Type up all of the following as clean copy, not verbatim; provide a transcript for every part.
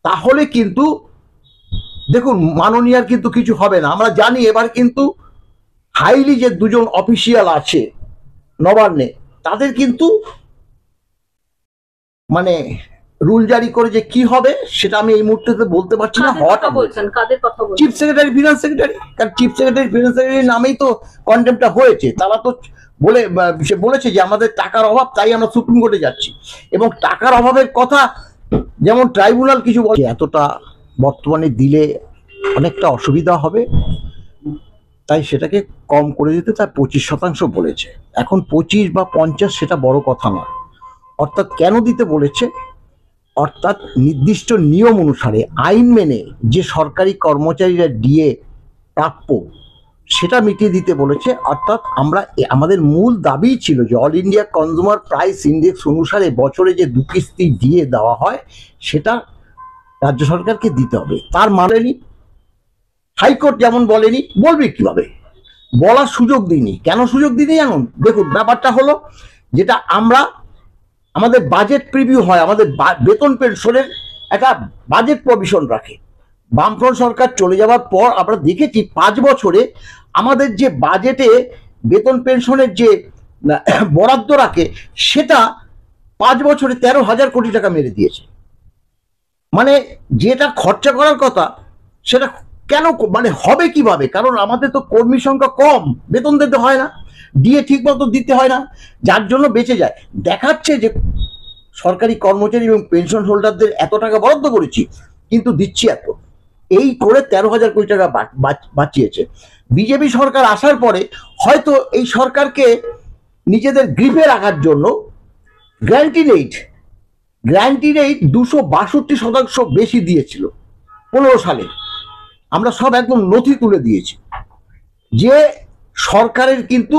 তাহলে কিন্তু দেখুন মাননীয়ার কিন্তু কিছু হবে না। আমরা জানি এবার কিন্তু হাইলি যে দুজন অফিসিয়াল আছে নবান্নে, তাদের কিন্তু মানে রুল জারি করে যে কি হবে সেটা আমি এই মুহূর্তে বলতে পারছি না। চিফ সেক্রেটারি, ফিনান্স সেক্রেটারি, কারণ চিফ সেক্রেটারি, ফিনান্স সেক্রেটারি নামেই তো কন্টেম্পটা হয়েছে। তারা তো সে বলেছে যে আমাদের টাকার অভাব, তাই আমরা সুপ্রিম কোর্টে যাচ্ছি। এবং টাকার অভাবের কথা যেমন ট্রাইব্যুনাল কিছু বলছে, এতটা বর্তমানে দিলে অনেকটা অসুবিধা হবে, তাই সেটাকে কম করে দিতে তার 25% বলেছে। এখন 25 বা 50 সেটা বড় কথা নয়। অর্থাৎ কেন দিতে বলেছে, অর্থাৎ নির্দিষ্ট নিয়ম অনুসারে আইন মেনে যে সরকারি কর্মচারীরা ডিএ প্রাপ্য সেটা মিটিয়ে দিতে বলেছে। অর্থাৎ আমাদের মূল দাবি ছিল যে all India consumer price index অনুসারে বছরে যে 2 কিস্তি ডিএ দেওয়া হয় সেটা রাজ্য সরকারকে দিতে হবে। তার মানেনি, হাইকোর্ট যেমন বলেনি, বলবে কিভাবে, বলার সুযোগ দিইনি। কেন সুযোগ দিইনি জানুন? দেখুন ব্যাপারটা হলো, যেটা আমাদের বাজেট প্রিভিউ হয়, আমাদের বেতন পেনশনের একটা বাজেট প্রভিশন রাখে। বামফ্রন্ট সরকার চলে যাওয়ার পর আমরা দেখেছি 5 বছরে আমাদের যে বাজেটে বেতন পেনশনের যে বরাদ্দ রাখে সেটা 5 বছরে 13,000 কোটি টাকা মেরে দিয়েছে। মানে যেটা খরচা করার কথা সেটা কেন মানে হবে কিভাবে? কারণ আমাদের তো কর্মী সংখ্যা কম, বেতন দিতে হয় না, ডিএ ঠিক মতো দিতে হয় না, যার জন্য বেঁচে যায়। দেখাচ্ছে যে সরকারি কর্মচারী এবং পেনশন হোল্ডারদের এত টাকা বরাদ্দ করেছি কিন্তু দিচ্ছি এত, এই করে 13,000 কোটি টাকা বাঁচিয়েছে। বিজেপি সরকার আসার পরে হয়তো এই সরকারকে নিজেদের গ্রিপে রাখার জন্য গ্যারান্টি রেট 262% বেশি দিয়েছিল 15 সালে। আমরা সব একদম নথি তুলে দিয়েছি যে সরকারের কিন্তু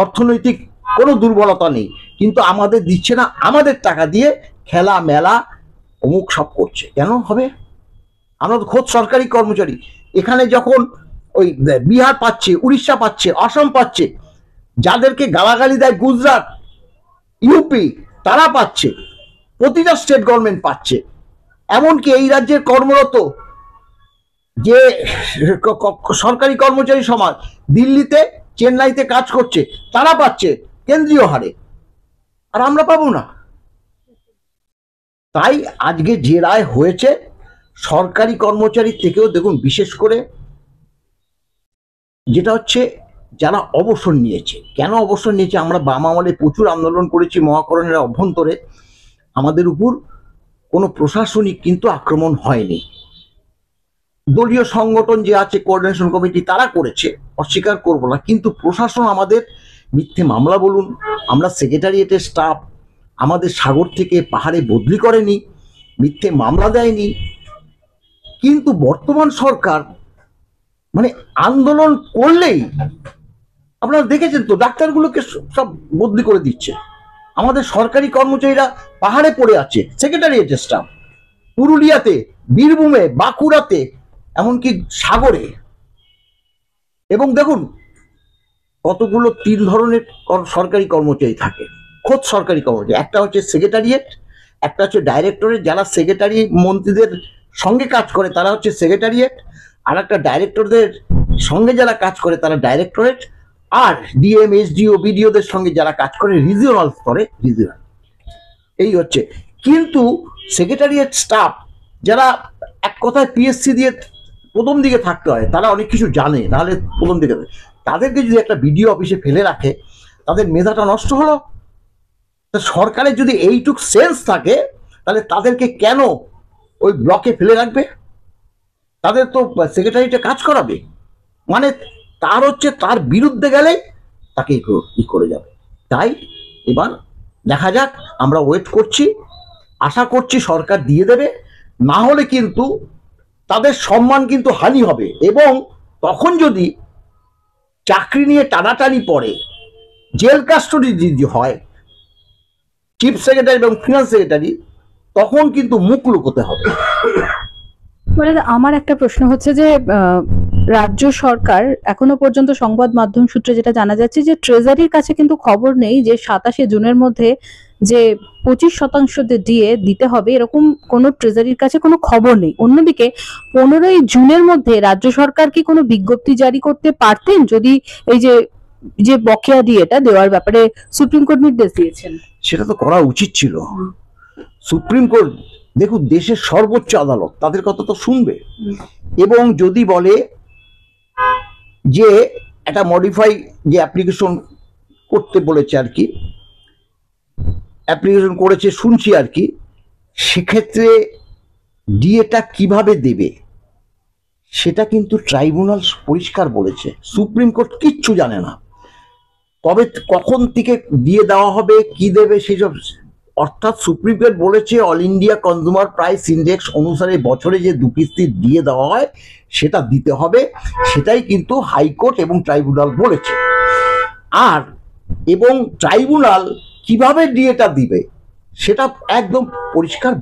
অর্থনৈতিক কোনো দুর্বলতা নেই, কিন্তু আমাদের দিচ্ছে না, আমাদের টাকা দিয়ে খেলা মেলা অমুক সব করছে। কেন হবে? আমরা তো খোদ সরকারি কর্মচারী। এখানে যখন ওই বিহার পাচ্ছে, উড়িষ্যা পাচ্ছে, অসম পাচ্ছে, যাদেরকে গালাগালি দেয় গুজরাট, ইউপি, তারা পাচ্ছে, প্রতিটা স্টেট গভর্নমেন্ট পাচ্ছে। এমনকি এই রাজ্যের কর্মরত যে সরকারি কর্মচারী সমাজ দিল্লিতে, চেন্নাইতে কাজ করছে, তারা পাচ্ছে কেন্দ্রীয় হারে, আর আমরা পাবো না। তাই আজকে যে রায় হয়েছে সরকারি কর্মচারী থেকেও দেখুন, বিশেষ করে যেটা হচ্ছে যারা অবসর নিয়েছে। কেন অবসর নিয়েছে? আমরা বাম আমলে প্রচুর আন্দোলন করেছি মহাকরণের অভ্যন্তরে, আমাদের উপর কোনো প্রশাসনিক কিন্তু আক্রমণ হয়নি। দলীয় সংগঠন যে আছে, কোঅর্ডিনেশন কমিটি, তারা করেছে, অস্বীকার করব না, কিন্তু প্রশাসন আমাদের মিথ্যে মামলা বলুন, আমরা সেক্রেটারিয়েটের স্টাফ আমাদের সাগর থেকে পাহাড়ে বদলি করেনি, মিথ্যে মামলা দেয়নি। কিন্তু বর্তমান সরকার মানে আন্দোলন করলেই আপনারা দেখেছেন তো, ডাক্তারগুলোকে সব বদলি করে দিচ্ছে। আমাদের সরকারি কর্মচারীরা পাহাড়ে পড়ে আছে, সেক্রেটারিয়েটের স্টাফ পুরুলিয়াতে, বীরভূমে, বাঁকুড়াতে, এমনকি সাগরে। এবং দেখুন কতগুলো 3 ধরনের সরকারি কর্মচারী থাকে, খোদ সরকারি কর্মচারী। একটা হচ্ছে সেক্রেটারিয়েট, একটা হচ্ছে ডাইরেক্টরেট, যারা সেক্রেটারি মন্ত্রীদের সঙ্গে কাজ করে তারা হচ্ছে সেক্রেটারিয়েট, আর একটা ডাইরেক্টরদের সঙ্গে যারা কাজ করে তারা ডাইরেক্টরেট, আর ডিএম, এসডিও, বিডিওদের সঙ্গে যারা কাজ করে রিজিওনাল স্তরে রিজিওনাল। এই হচ্ছে। কিন্তু সেক্রেটারিয়েট স্টাফ যারা এক কথায় পিএসসি দিয়ে প্রথম দিকে থাকতে হয়, তারা অনেক কিছু জানে, নাহলে প্রথম দিকে তাদেরকে যদি একটা বিডিও অফিসে ফেলে রাখে তাদের মেধাটা নষ্ট হলো। সরকারের যদি এইটুক সেন্স থাকে তাহলে তাদেরকে কেন ওই ব্লকে ফেলে রাখবে? তাদের তো সেক্রেটারিটা কাজ করাবে, মানে তার হচ্ছে তার বিরুদ্ধে গেলে তাকে ই করে যাবে। তাই এবার দেখা যাক, আমরা ওয়েট করছি, আশা করছি সরকার দিয়ে দেবে, না হলে কিন্তু তাদের সম্মান কিন্তু হানি হবে। এবং তখন যদি চাকরি নিয়ে টানাটানি পড়ে, জেল কাস্টডি যদি হয় চিফ সেক্রেটারি এবং ফিনান্স সেক্রেটারি, তখন কিন্তু মুখ লুকোতে হবে। আমার একটা প্রশ্ন হচ্ছে যে রাজ্য সরকার এখনো পর্যন্ত সংবাদ মাধ্যম সূত্রে যেটা জানা যাচ্ছে যে ট্রেজারির কাছে কিন্তু খবর নেই যে 27শে জুনের মধ্যে যে 25% ডিএ দিতে হবে, এরকম কোনো ট্রেজারির কাছে কোনো খবর নেই। অন্যদিকে 15ই জুনের মধ্যে রাজ্য সরকার কি কোনো বিজ্ঞপ্তি জারি করতে পারতেন যদি এই যে যে বকেয়া ডিএটা দেওয়ার ব্যাপারে সুপ্রিম কোর্ট নির্দেশ দিয়েছেন? সেটা তো করা উচিত ছিল। সুপ্রিম কোর্ট দেখুন দেশের সর্বোচ্চ আদালত, তাদের কথা তো শুনবে। এবং যদি বলে যে একটা মডিফাই যে অ্যাপ্লিকেশন করতে বলেছে আর কি, অ্যাপ্লিকেশন করেছে শুনছি আর কি, সেক্ষেত্রে ডিএটা কিভাবে দেবে সেটা কিন্তু ট্রাইব্যুনাল পরিষ্কার বলেছে, সুপ্রিম কোর্ট কিচ্ছু জানে না। তবে কখন থেকে দিয়ে দেওয়া হবে, কি দেবে সেসব, অর্থাৎ সুপ্রিম কোর্ট বলেছে all India consumer price index অনুসারে বছরে যে 2 কিস্তি দিয়ে দেওয়া হয় সেটা দিতে হবে, সেটাই কিন্তু হাইকোর্ট এবং ট্রাইব্যুনাল বলেছে। আর এবং ট্রাইব্যুনাল কিভাবে ডিএটা দিবে সেটা একদম পরিষ্কার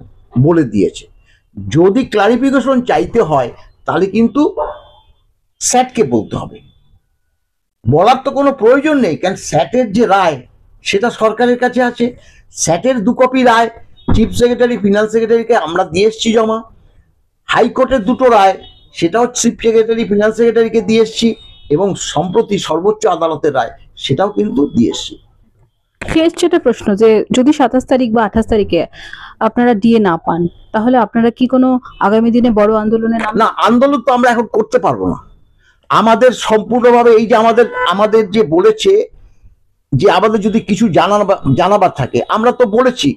বলে দিয়েছে। যদি ক্লারিফিকেশন চাইতে হয় তাহলে কিন্তু স্যাটকে বলতে হবে, বলার তো কোনো প্রয়োজন নেই, কারণ স্যাটের যে রায় সেটা সরকারের কাছে আছে। স্যাটের 2 কপি রায় চিফ সেক্রেটারি ফিনান্স সেক্রেটারিকে আমরা দিয়ে এসছি জমা, হাইকোর্টের 2টো রায় সেটাও চিফ সেক্রেটারি ফিনান্স সেক্রেটারিকে দিয়ে এসছি, এবং সম্প্রতি সর্বোচ্চ আদালতের রায় সেটাও কিন্তু দিয়ে এসছি। শেষ যেটা প্রশ্ন, যে যদি 27 তারিখ বা 28 তারিখে আপনারা ডিএ না পান, তাহলে আপনারা কি কোনো আগামী দিনে বড় আন্দোলনে না, আন্দোলন তো আমরা এখন করতে পারবো না। আমাদের সম্পূর্ণভাবে এই যে আমাদের যে বলেছে যে আমাদের যদি কিছু জানাবার থাকে, আমরা তো বলেছি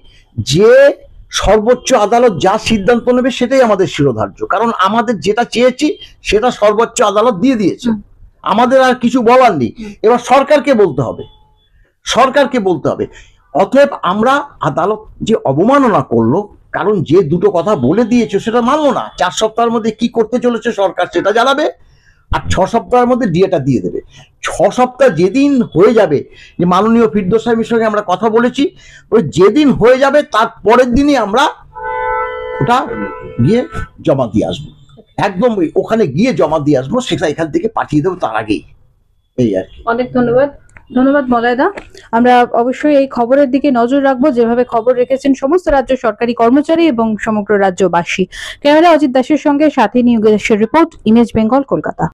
যে সর্বোচ্চ আদালত যা সিদ্ধান্ত নেবে সেটাই আমাদের শিরোধার্য, কারণ আমাদের যেটা চেয়েছি সেটা সর্বোচ্চ আদালত দিয়ে দিয়েছে, আমাদের আর কিছু বলার নেই। এবার সরকারকে বলতে হবে, সরকারকে বলতে হবে। অতএব আমরা আদালত যে অবমাননা করলো, কারণ যে 2টো কথা বলে দিয়েছে সেটা মানলো না। 4 সপ্তাহের মধ্যে কি করতে চলেছে সরকার সেটা জানাবে, আর 6 সপ্তাহের মধ্যে ডিএটা দিয়ে দেবে। 6 সপ্তাহ যেদিন হয়ে যাবে, যে মাননীয় ফিরদৌস সাহেবের সঙ্গে আমরা কথা বলেছি, ওই যেদিন হয়ে যাবে তার পরের দিনই আমরা ওটা গিয়ে জমা দিয়ে আসবো, একদম ওখানে গিয়ে জমা দিয়ে আসবো, সেটা এখান থেকে পাঠিয়ে দেবো তার আগেই। এই আর কি। অনেক ধন্যবাদ। ধন্যবাদ মলয়দা। আমরা অবশ্যই এই খবরের দিকে নজর রাখবো, যেভাবে খবর রেখেছেন সমস্ত রাজ্য সরকারি কর্মচারী এবং সমগ্র রাজ্যবাসী। ক্যামেরা অজিত দাসের সঙ্গে সাথী নিয়োগের রিপোর্ট, ইমেজ বেঙ্গল, কলকাতা।